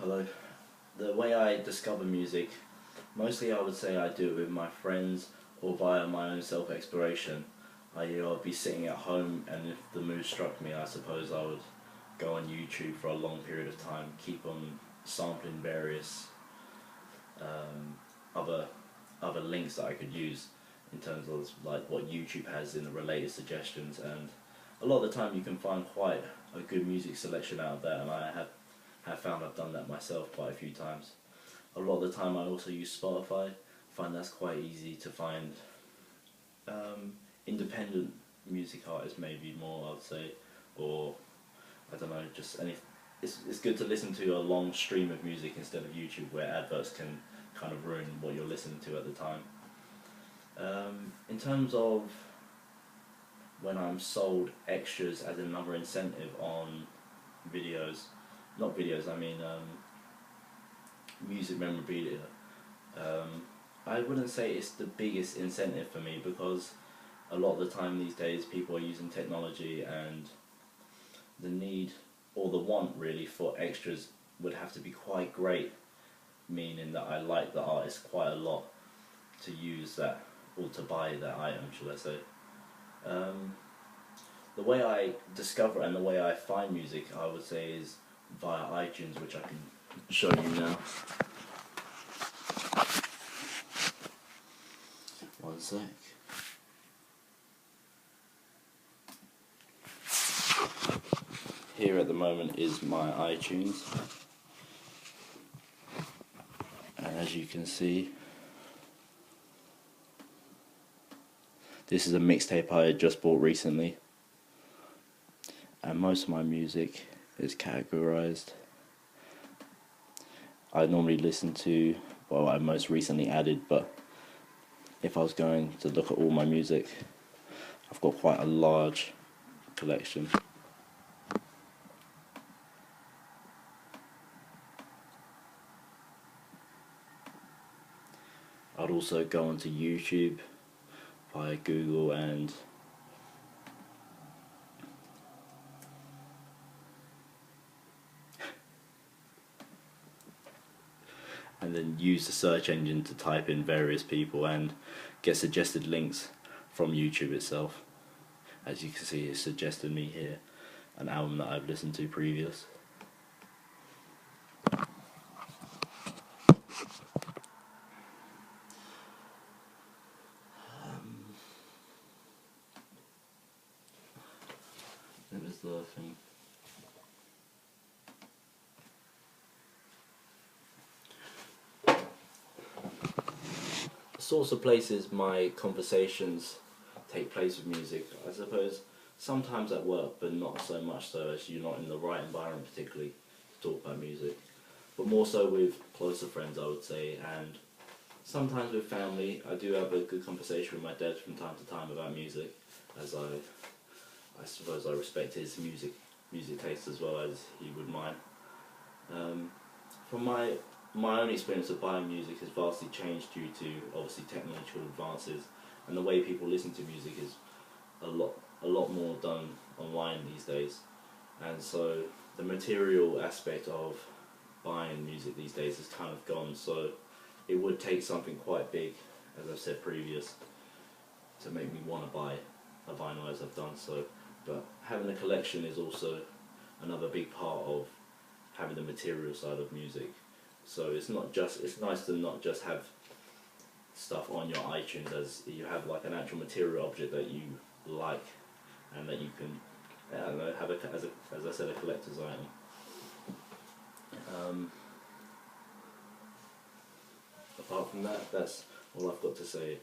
Hello. The way I discover music, mostly I would say I do it with my friends or via my own self-exploration. I'll be sitting at home, and if the mood struck me, I suppose I would go on YouTube for a long period of time, keep on sampling various um, other other links that I could use in terms of like what YouTube has in the related suggestions, and a lot of the time you can find quite a good music selection out there, and I have found I've done that myself quite a few times. A lot of the time I also use Spotify. I find that's quite easy to find independent music artists, maybe more I'd say, or I don't know, just any. It's good to listen to a long stream of music instead of YouTube, where adverts can kind of ruin what you're listening to at the time. In terms of when I'm sold extras as another incentive on videos, not videos, I mean music memorabilia, I wouldn't say it's the biggest incentive for me, because a lot of the time these days people are using technology, and the need or the want really for extras would have to be quite great, meaning that I like the artist quite a lot to use that, or to buy that item, should I say. The way I discover and the way I find music, I would say, is via iTunes, which I can show you now. One sec. Here at the moment is my iTunes, and as you can see, this is a mixtape I had just bought recently, and most of my music is categorized. I normally listen to what I most recently added, but if I was going to look at all my music, I've got quite a large collection. I'd also go onto YouTube via Google and then use the search engine to type in various people and get suggested links from YouTube itself. As you can see, it suggested me here an album that I've listened to previous. That was the thing. The sorts of places my conversations take place with music, I suppose sometimes at work, but not so much so, as you're not in the right environment particularly to talk about music, but more so with closer friends, I would say, and sometimes with family. I do have a good conversation with my dad from time to time about music, as I suppose I respect his music taste as well as he would mine. From my own experience of buying music has vastly changed due to obviously technological advances, and the way people listen to music is a lot more done online these days, and so the material aspect of buying music these days is kind of gone. So it would take something quite big, as I've said previous, to make me want to buy a vinyl, as I've done so. But having a collection is also another big part of having the material side of music. So it's nice to not just have stuff on your iTunes, as you have like an actual material object that you like, and that you can, I don't know, have as I said, a collector's item. Apart from that, that's all I've got to say.